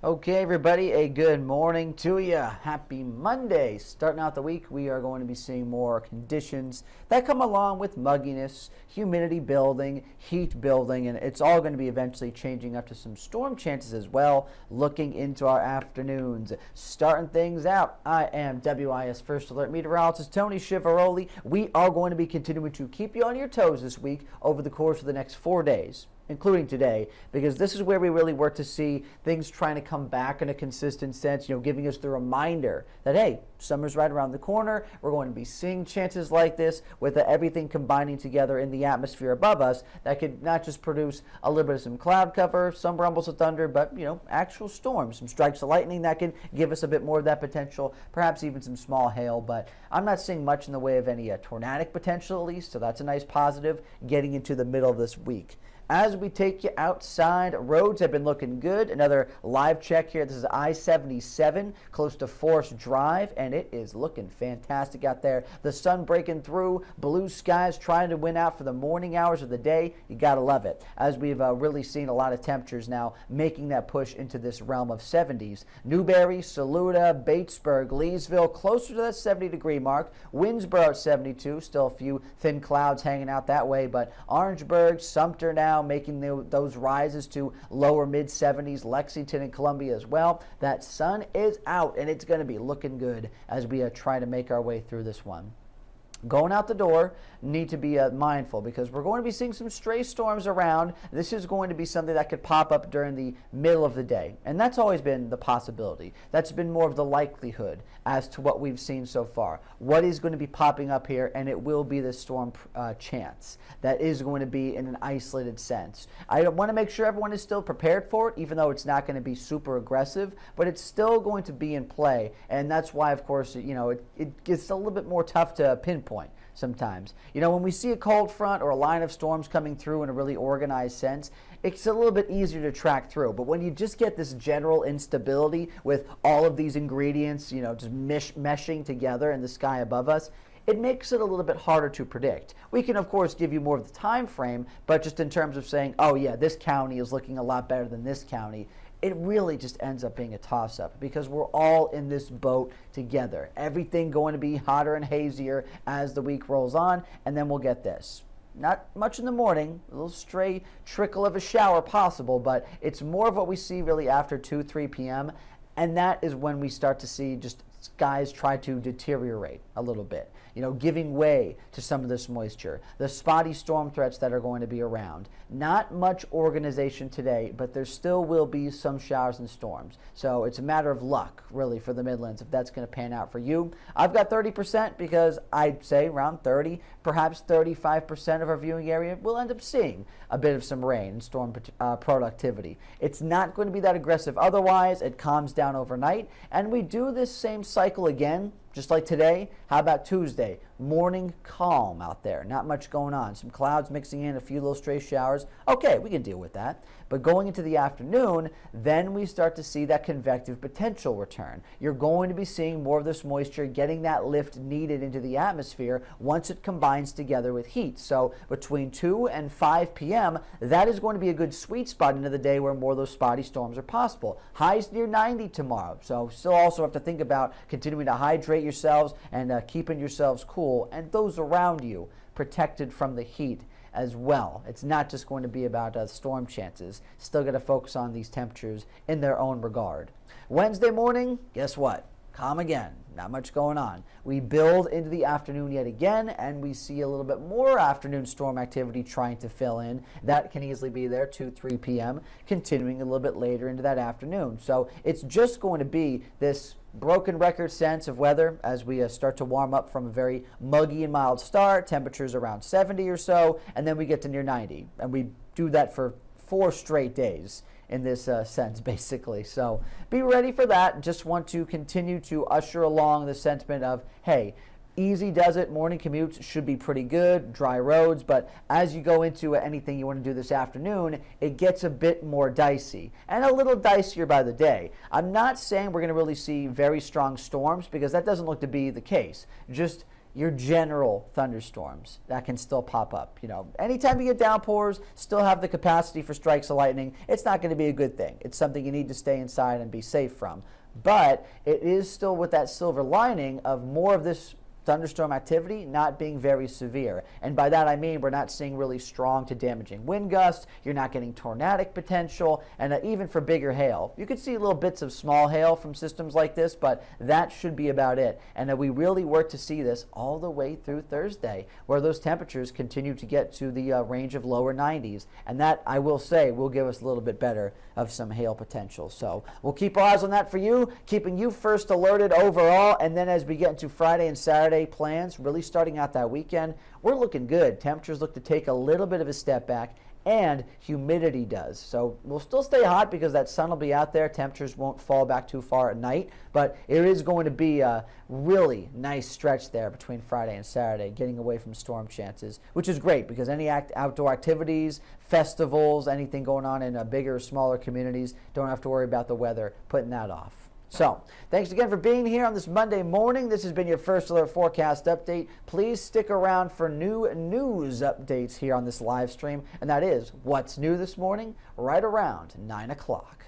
Okay, everybody, a good morning to you. Happy Monday. Starting out the week, we are going to be seeing more conditions that come along with mugginess, humidity building, heat building, and it's all going to be eventually changing up to some storm chances as well, looking into our afternoons. Starting things out, I am WIS First Alert Meteorologist Tony Chiavaroli. We are going to be continuing to keep you on your toes this week over the course of the next 4 days, including today, because this is where we really work to see things trying to come back in a consistent sense, giving us the reminder that, hey, summer's right around the corner. We're going to be seeing chances like this with everything combining together in the atmosphere above us that could not just produce a little bit of some cloud cover, some rumbles of thunder, but, actual storms, some strikes of lightning that can give us a bit more of that potential, perhaps even some small hail. But I'm not seeing much in the way of any tornadic potential, at least, so that's a nice positive getting into the middle of this week. As we take you outside, roads have been looking good. Another live check here. This is I-77 close to Forest Drive, and it is looking fantastic out there. The sun breaking through, blue skies trying to win out for the morning hours of the day. You got to love it, as we've really seen a lot of temperatures now making that push into this realm of 70s. Newberry, Saluda, Batesburg, Leesville, closer to that 70-degree mark. Winnsboro at 72, still a few thin clouds hanging out that way, but Orangeburg, Sumter now, making those rises to lower mid-70s, Lexington and Columbia as well. That sun is out, and it's going to be looking good as we try to make our way through this one. Going out the door, need to be mindful, because we're going to be seeing some stray storms around. This is going to be something that could pop up during the middle of the day, and that's always been the possibility. That's been more of the likelihood as to what we've seen so far. What is going to be popping up here, and it will be the storm chance that is going to be in an isolated sense. I want to make sure everyone is still prepared for it, even though it's not going to be super aggressive, but it's still going to be in play, and that's why, of course, it gets a little bit more tough to pinpoint sometimes. When we see a cold front or a line of storms coming through in a really organized sense, it's a little bit easier to track through. But when you just get this general instability with all of these ingredients, just meshing together in the sky above us, it makes it a little bit harder to predict. We can, of course, give you more of the time frame, but just in terms of saying, oh yeah, this county is looking a lot better than this county, it really just ends up being a toss-up, because we're all in this boat together. Everything going to be hotter and hazier as the week rolls on, and then we'll get this. Not much in the morning, a little stray trickle of a shower possible, but it's more of what we see really after 2, 3 p.m., and that is when we start to see just skies try to deteriorate a little bit, giving way to some of this moisture, the spotty storm threats that are going to be around. Not much organization today, but there still will be some showers and storms. So it's a matter of luck, really, for the Midlands, if that's going to pan out for you. I've got 30% because I'd say around 30, perhaps 35% of our viewing area will end up seeing a bit of some rain and storm productivity. It's not going to be that aggressive otherwise. It calms down overnight, and we do this same cycle again, just like today. How about Tuesday? Morning calm out there. Not much going on. Some clouds mixing in, a few little stray showers. Okay, we can deal with that. But going into the afternoon, then we start to see that convective potential return. You're going to be seeing more of this moisture getting that lift needed into the atmosphere once it combines together with heat. So between 2 and 5 p.m., that is going to be a good sweet spot into the day where more of those spotty storms are possible. Highs near 90 tomorrow. So still also have to think about continuing to hydrate yourselves and keeping yourselves cool and those around you protected from the heat as well. It's not just going to be about storm chances. Still got to focus on these temperatures in their own regard. Wednesday morning, guess what? Calm again. Not much going on. We build into the afternoon yet again, and we see a little bit more afternoon storm activity trying to fill in. That can easily be there 2, 3 p.m., continuing a little bit later into that afternoon. So it's just going to be this broken record sense of weather as we start to warm up from a very muggy and mild start, temperatures around 70 or so, and then we get to near 90. And we do that for 4 straight days in this sense, basically. So be ready for that. Just want to continue to usher along the sentiment of, hey, easy does it. Morning commutes should be pretty good, dry roads, but as you go into anything you want to do this afternoon, it gets a bit more dicey and a little dicier by the day. I'm not saying we're going to really see very strong storms, because that doesn't look to be the case. Just your general thunderstorms that can still pop up. Anytime you get downpours, still have the capacity for strikes of lightning. It's not going to be a good thing. It's something you need to stay inside and be safe from. But it is still with that silver lining of more of this thunderstorm activity not being very severe. And by that I mean we're not seeing really strong to damaging wind gusts, you're not getting tornadic potential, and even for bigger hail. You could see little bits of small hail from systems like this, but that should be about it. And we really work to see this all the way through Thursday, where those temperatures continue to get to the range of lower 90s. And that, I will say, will give us a little bit better of some hail potential. So we'll keep our eyes on that for you, keeping you first alerted overall. And then as we get into Friday and Saturday plans, really starting out that weekend, we're looking good. Temperatures look to take a little bit of a step back, and humidity does. So we'll still stay hot because that sun will be out there. Temperatures won't fall back too far at night, but it is going to be a really nice stretch there between Friday and Saturday, getting away from storm chances, which is great because any outdoor activities, festivals, anything going on in bigger or smaller communities, don't have to worry about the weather putting that off. So, thanks again for being here on this Monday morning. This has been your First Alert Forecast Update. Please stick around for new news updates here on this live stream, and that is what's new this morning right around 9 o'clock.